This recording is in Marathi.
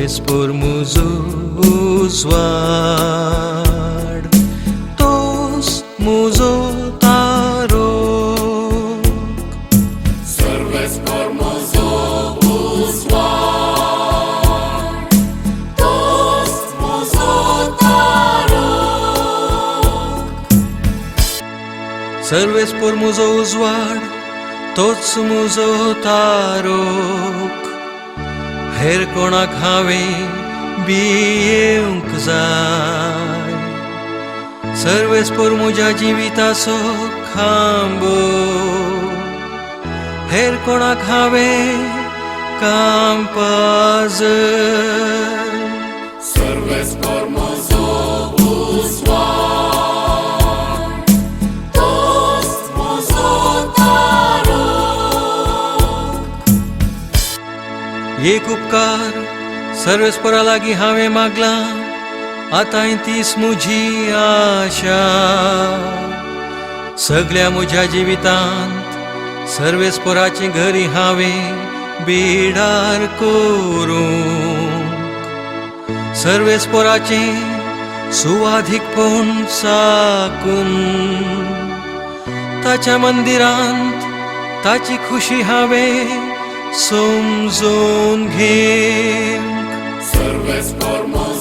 सर्वेspor muzo uzwad, tos muzo tarok. सर्वेspor muzo uzwad, tos muzo tarok. सर्वेspor muzo uzwad, tos muzo tarok. हेर कोणाक हांवें भियेवंक जाय, सर्वेस्पोर म्हज्या जिविताचो खांबो. हेर कोणाक हांवें कांपा जाय. सर्वेspor muzo uzwad, tos muzo tarok. एक उपकार सर्वेस्पोरा लागीं हांवें मागला, आतां तीच म्हजी आशा. सगळ्या म्हज्या जिवितांत सर्वेस्पोराचें घरी हांवें बिडार करूंक. सर्वेस्पोराचें सुवाधीकपण साकून ताच्या मंदिरांत ताची खुशी हांवें समजून घेवंक. सर्वेspor muzo